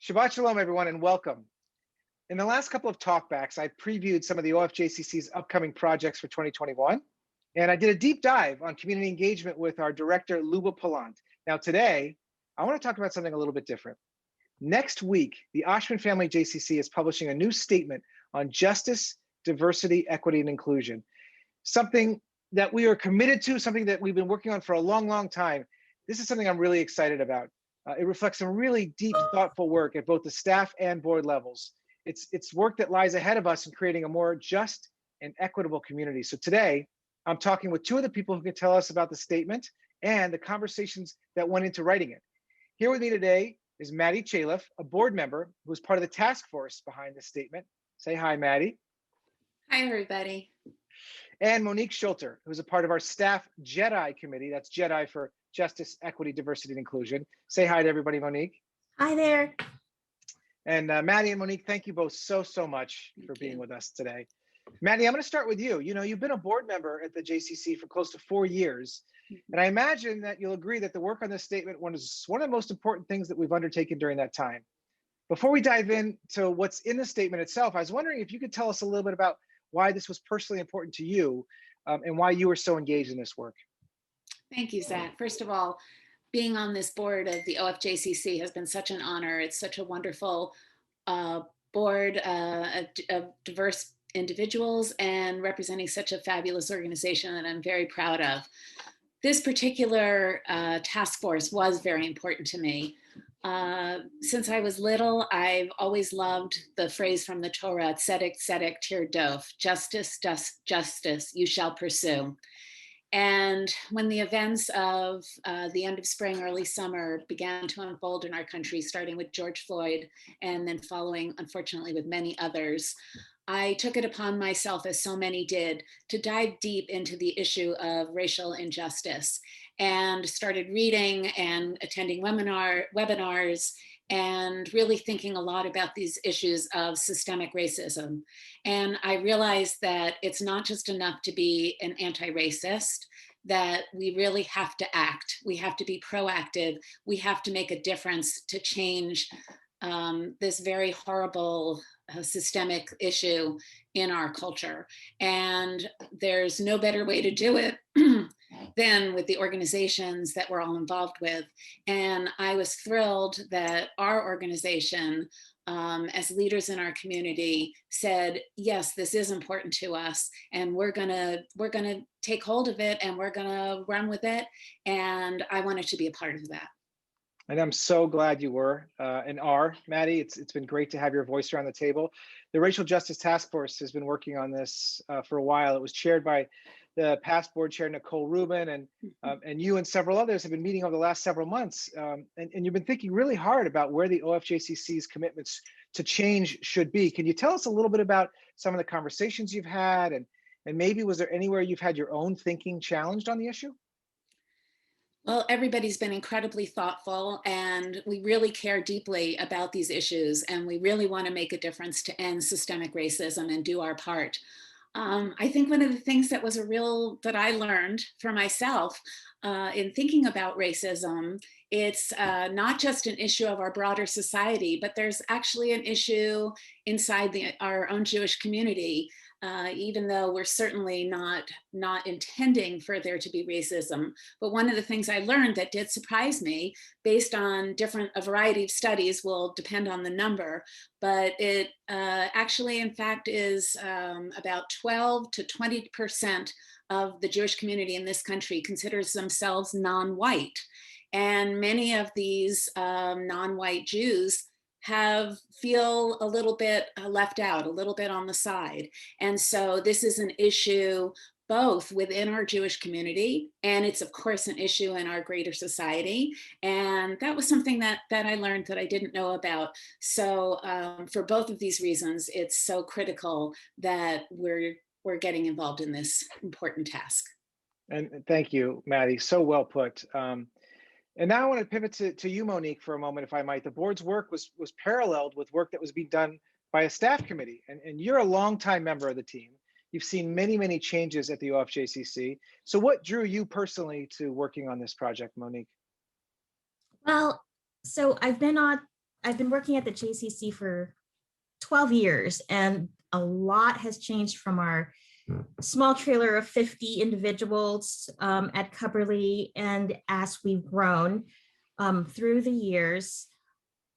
Shabbat Shalom, everyone, and welcome. In the last couple of talkbacks, I previewed some of the OFJCC's upcoming projects for 2021, and I did a deep dive on community engagement with our director, Luba Palant. Now today, I want to talk about something a little bit different. Next week, the Oshman Family JCC is publishing a new statement on justice, diversity, equity, and inclusion. Something that we are committed to, something that we've been working on for a long, long time. This is something I'm really excited about. It reflects some really deep, thoughtful work at both the staff and board levels. It's work that lies ahead of us in creating a more just and equitable community. So today, I'm talking with two of the people who can tell us about the statement and the conversations that went into writing it. Here with me today is Madeline Chaleff, a board member who was part of the task force behind this statement. Say hi, Maddie. Hi, everybody. And Monique Schulter, who's a part of our staff JEDI committee. That's JEDI for Justice, Equity, Diversity, and Inclusion. Say hi to everybody, Monique. Hi there. And Maddie and Monique, thank you both so much for being with us today. Maddie, I'm going to start with you. You know, you've been a board member at the JCC for close to 4 years. And I imagine that you'll agree that the work on this statement was one of the most important things that we've undertaken during that time. Before we dive into what's in the statement itself, I was wondering if you could tell us a little bit about why this was personally important to you and why you were so engaged in this work. Thank you, Zach. First of all, being on this board of the OFJCC has been such an honor. It's such a wonderful board of diverse individuals and representing such a fabulous organization that I'm very proud of. This particular task force was very important to me. Since I was little, I've always loved the phrase from the Torah, tzedek, tzedek, tirdof, justice, justice, you shall pursue. And when the events of the end of spring, early summer began to unfold in our country, starting with George Floyd and then following, unfortunately, with many others, I took it upon myself, as so many did, to dive deep into the issue of racial injustice and started reading and attending webinars and really thinking a lot about these issues of systemic racism. And I realized that it's not just enough to be an anti-racist, that we really have to act. We have to be proactive. We have to make a difference to change this very horrible systemic issue in our culture. And there's no better way to do it than with the organizations that we're all involved with. And I was thrilled that our organization, as leaders in our community, said, yes, this is important to us, and we're gonna take hold of it and we're gonna run with it. And I wanted to be a part of that. And I'm so glad you were and are, Maddie. It's been great to have your voice around the table. The Racial Justice Task Force has been working on this for a while. It was chaired by the past board chair, Nicole Rubin, and you and several others have been meeting over the last several months. And you've been thinking really hard about where the OFJCC's commitments to change should be. Can you tell us a little bit about some of the conversations you've had, and maybe was there anywhere you've had your own thinking challenged on the issue? Well, everybody's been incredibly thoughtful, and we really care deeply about these issues, and we really want to make a difference to end systemic racism and do our part. I think one of the things that I learned for myself in thinking about racism, it's not just an issue of our broader society, but there's actually an issue inside our own Jewish community. Even though we're certainly not intending for there to be racism. But one of the things I learned that did surprise me, based on a variety of studies, will depend on the number, but it actually, in fact, is about 12 to 20% of the Jewish community in this country considers themselves non-white. And many of these non-white Jews feel a little bit left out, a little bit on the side. And so this is an issue both within our Jewish community, and it's of course an issue in our greater society. And that was something that I learned that I didn't know about. So for both of these reasons, it's so critical that we're getting involved in this important task. And thank you, Maddie, so well put. And now I want to pivot to you, Monique, for a moment, if I might. The board's work was paralleled with work that was being done by a staff committee, and you're a longtime member of the team. You've seen many changes at the OFJCC. So what drew you personally to working on this project, Monique? Well, so I've been on I've been working at the JCC for 12 years, and a lot has changed from our small trailer of 50 individuals at Cubberley. And as we've grown through the years,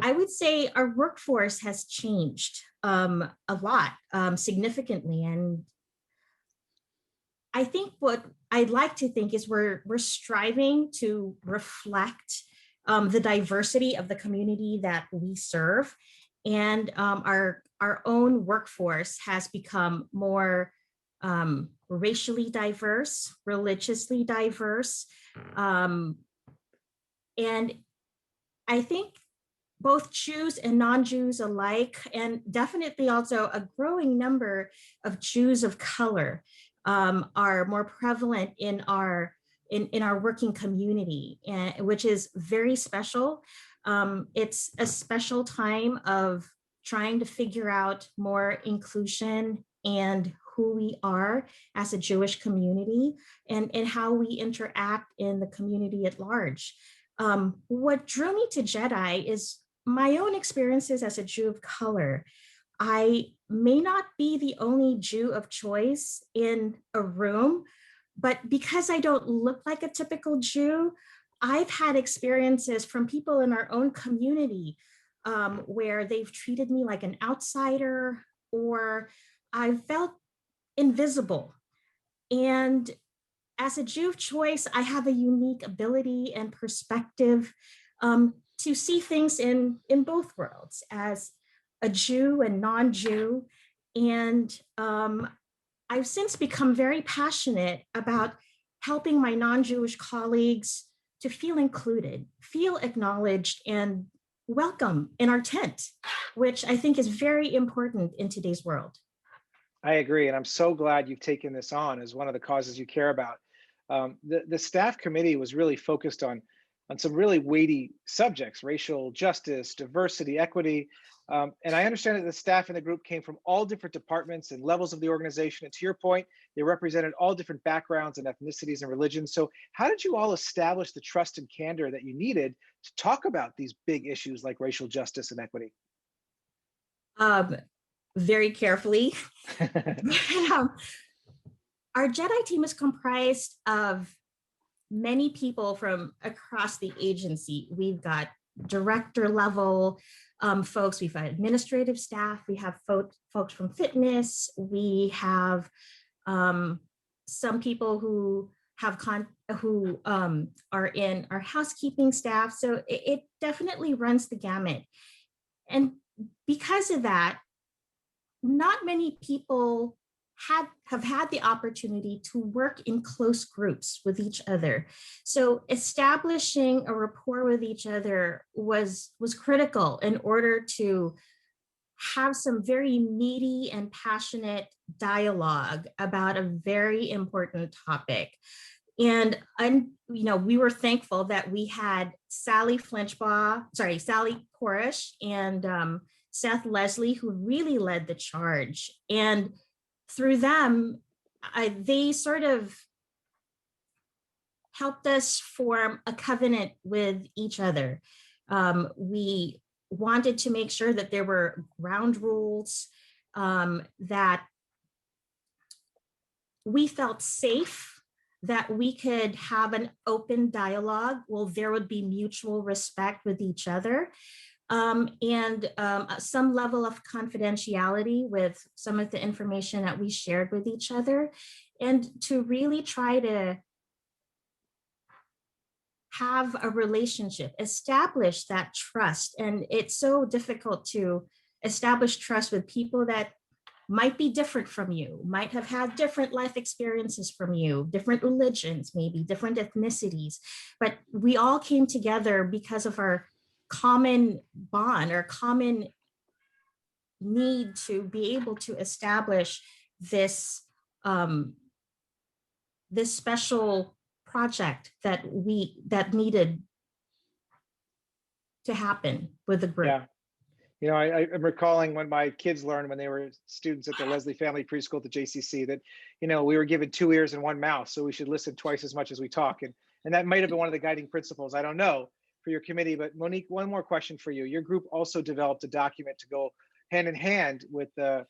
I would say our workforce has changed a lot, significantly. And I think what I'd like to think is we're striving to reflect the diversity of the community that we serve. And our own workforce has become more racially diverse, religiously diverse. And I think both Jews and non-Jews alike, and definitely also a growing number of Jews of color are more prevalent in our working community, and which is very special. It's a special time of trying to figure out more inclusion and who we are as a Jewish community, and how we interact in the community at large. What drew me to JEDI is my own experiences as a Jew of color. I may not be the only Jew of choice in a room, but because I don't look like a typical Jew, I've had experiences from people in our own community where they've treated me like an outsider, or I felt invisible. And as a Jew of choice, I have a unique ability and perspective to see things in both worlds, as a Jew and non-Jew. And I've since become very passionate about helping my non-Jewish colleagues to feel included, feel acknowledged, and welcome in our tent, which I think is very important in today's world. I agree, and I'm so glad you've taken this on as one of the causes you care about. The staff committee was really focused on some really weighty subjects: racial justice, diversity, equity. And I understand that the staff in the group came from all different departments and levels of the organization. And to your point, they represented all different backgrounds and ethnicities and religions. So how did you all establish the trust and candor that you needed to talk about these big issues like racial justice and equity? Very carefully. Our JEDI team is comprised of many people from across the agency. We've got director level folks, we've got administrative staff, we have folks from fitness, we have some people who have who are in our housekeeping staff. So it definitely runs the gamut. And because of that, not many people have had the opportunity to work in close groups with each other. So establishing a rapport with each other was critical in order to have some very meaty and passionate dialogue about a very important topic. And we were thankful that we had Sally Korish and Seth Leslie, who really led the charge. And through them, they sort of helped us form a covenant with each other. We wanted to make sure that there were ground rules, that we felt safe, that we could have an open dialogue. Well, there would be mutual respect with each other. And some level of confidentiality with some of the information that we shared with each other, and to really try to have a relationship, establish that trust. And it's so difficult to establish trust with people that might be different from you, might have had different life experiences from you, different religions, maybe different ethnicities, but we all came together because of our common bond or common need to be able to establish this this special project that needed to happen with the group. Yeah. I'm recalling when my kids learned when they were students at the Leslie Family Preschool at the JCC that, we were given 2 ears and 1 mouth, so we should listen twice as much as we talk. And that might have been one of the guiding principles, I don't know, for your committee. But Monique, one more question for you. Your group also developed a document to go hand in hand with the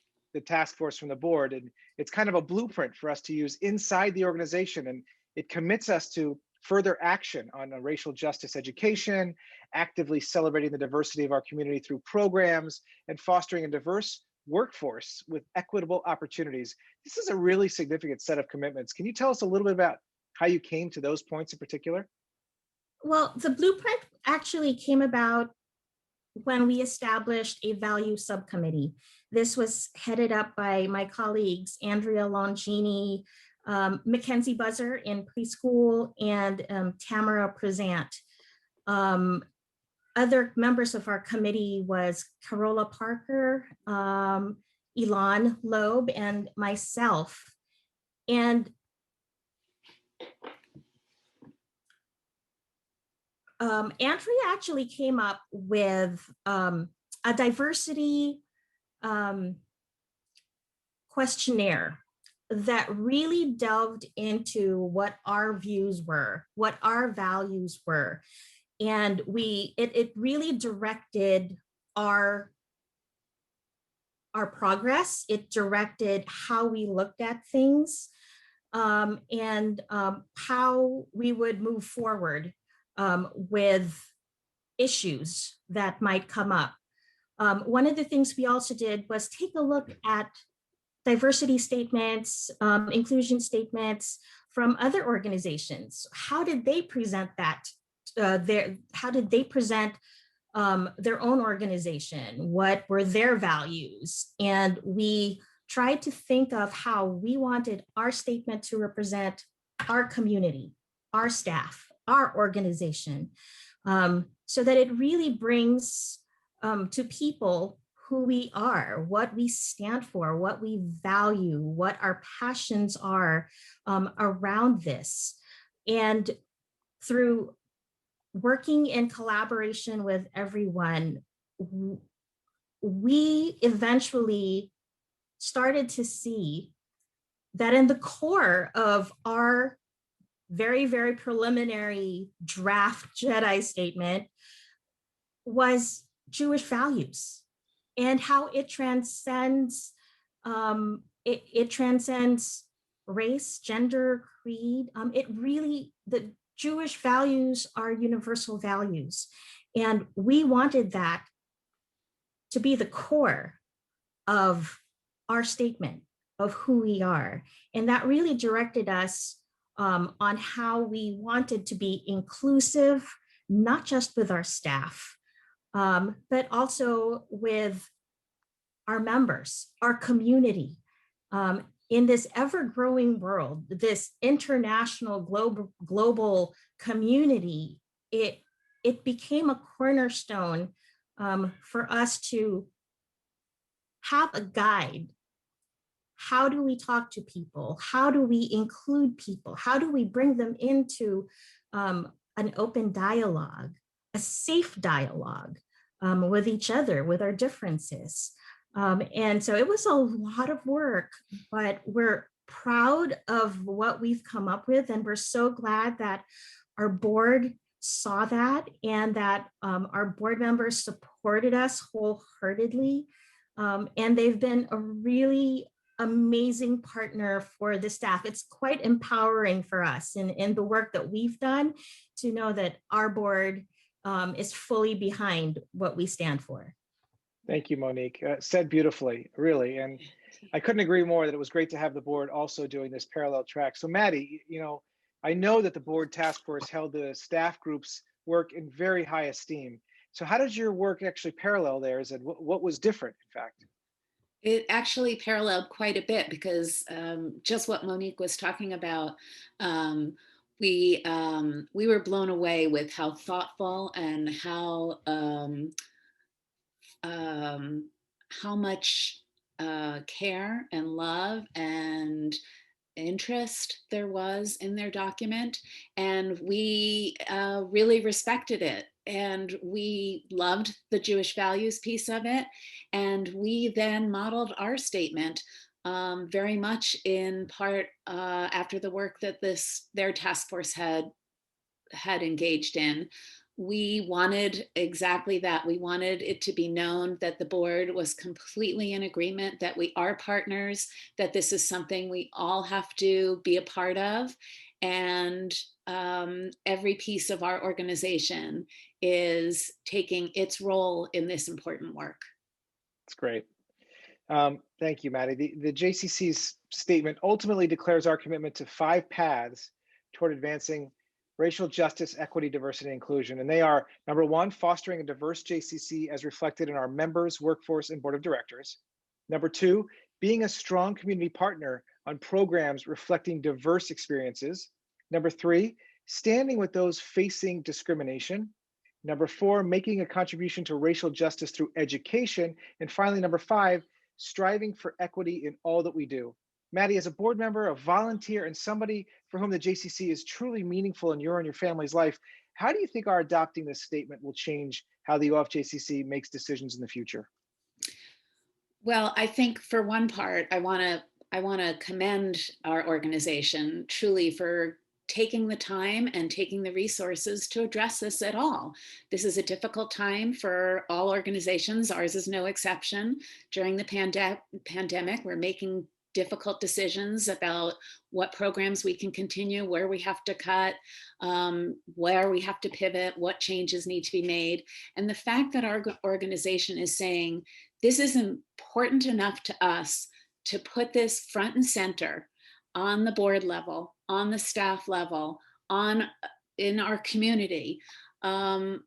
task force from the board. And it's kind of a blueprint for us to use inside the organization. And it commits us to further action on a racial justice education, actively celebrating the diversity of our community through programs, and fostering a diverse workforce with equitable opportunities. This is a really significant set of commitments. Can you tell us a little bit about how you came to those points in particular? Well, the blueprint actually came about when we established a value subcommittee. This was headed up by my colleagues, Andrea Longini, Mackenzie Buzzer in preschool, and Tamara Prezant. Other members of our committee was Carola Parker, Elon Loeb, and myself. And Andrea actually came up with a diversity questionnaire that really delved into what our views were, what our values were. And it really directed our progress. It directed how we looked at things, and how we would move forward with issues that might come up. One of the things we also did was take a look at diversity statements, inclusion statements from other organizations. How did they present that? How did they present their own organization? What were their values? And we tried to think of how we wanted our statement to represent our community, our staff, our organization, so that it really brings to people who we are, what we stand for, what we value, what our passions are around this. And through working in collaboration with everyone, we eventually started to see that in the core of our very, very preliminary draft JEDI statement was Jewish values and how it transcends it transcends race, gender, creed. The Jewish values are universal values, and we wanted that to be the core of our statement of who we are, and that really directed us on how we wanted to be inclusive, not just with our staff, but also with our members, our community. In this ever-growing world, this international global community, it became a cornerstone for us to have a guide. How do we talk to people? How do we include people? How do we bring them into an open dialogue, a safe dialogue with each other, with our differences? And so it was a lot of work, but we're proud of what we've come up with. And we're so glad that our board saw that and that our board members supported us wholeheartedly. And they've been a really amazing partner for the staff. It's quite empowering for us in the work that we've done to know that our board is fully behind what we stand for. Thank you, Monique. Said beautifully, really. And I couldn't agree more that it was great to have the board also doing this parallel track. So Maddie, I know that the board task force held the staff group's work in very high esteem. So how did your work actually parallel theirs, and what was different, in fact? It actually paralleled quite a bit because just what Monique was talking about, we were blown away with how thoughtful and how much care and love and interest there was in their document, and we really respected it, and we loved the Jewish values piece of it, and we then modeled our statement very much in part after the work that their task force had engaged in. we wanted exactly that. We wanted it to be known that the board was completely in agreement, that we are partners, that this is something we all have to be a part of. And every piece of our organization is taking its role in this important work. That's great. Thank you, Maddie. The JCC's statement ultimately declares our commitment to 5 paths toward advancing racial justice, equity, diversity, and inclusion. And they are, number 1, fostering a diverse JCC as reflected in our members, workforce, and board of directors. Number 2, being a strong community partner on programs reflecting diverse experiences. Number 3, standing with those facing discrimination. Number 4, making a contribution to racial justice through education. And finally, number 5, striving for equity in all that we do. Maddie, as a board member, a volunteer, and somebody for whom the JCC is truly meaningful in your and your family's life, how do you think our adopting this statement will change how the OFJCC makes decisions in the future? Well, I think for one part, I want to commend our organization truly for taking the time and taking the resources to address this at all. This is a difficult time for all organizations. Ours is no exception. During the pandemic, we're making difficult decisions about what programs we can continue, where we have to cut, where we have to pivot, what changes need to be made. And the fact that our organization is saying, this is important enough to us to put this front and center on the board level, on the staff level, in our community, and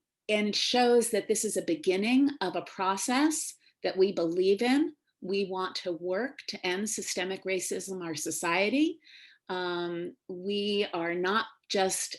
shows that this is a beginning of a process that we believe in. We want to work to end systemic racism in our society. We are not just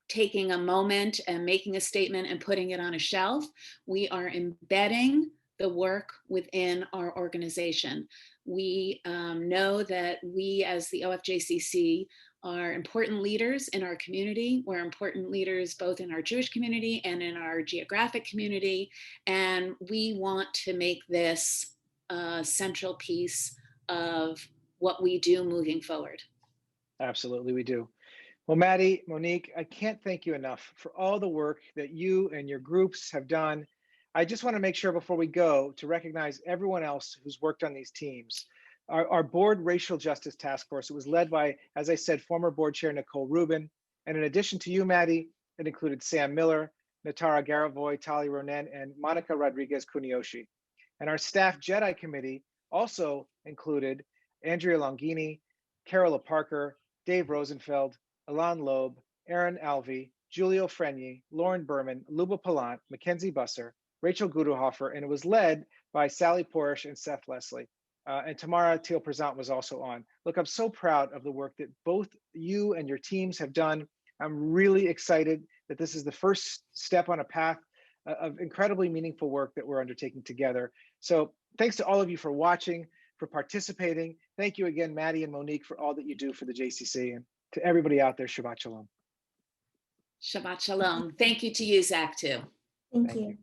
taking a moment and making a statement and putting it on a shelf. We are embedding the work within our organization. We know that we as the OFJCC are important leaders in our community. We're important leaders both in our Jewish community and in our geographic community. And we want to make this a central piece of what we do moving forward. Absolutely, we do. Well, Maddie, Monique, I can't thank you enough for all the work that you and your groups have done. I just want to make sure before we go to recognize everyone else who's worked on these teams. Our board racial justice task force, it was led by, as I said, former board chair Nicole Rubin. And in addition to you, Maddie, it included Sam Miller, Natara Garavoy, Tali Ronen, and Monica Rodriguez Kunioshi. And our staff JEDI committee also included Andrea Longini, Carola Parker, Dave Rosenfeld, Ilan Loeb, Aaron Alvey, Julio Frenye, Lauren Berman, Luba Palant, Mackenzie Busser, Rachel Guderhofer, and it was led by Sally Porish and Seth Leslie. And Tamara Teal-Prezant was also on. Look, I'm so proud of the work that both you and your teams have done. I'm really excited that this is the first step on a path of incredibly meaningful work that we're undertaking together. So thanks to all of you for watching, for participating. Thank you again, Maddie and Monique, for all that you do for the JCC. And to everybody out there, Shabbat Shalom. Shabbat Shalom. Thank you to you, Zack, too. Thank you.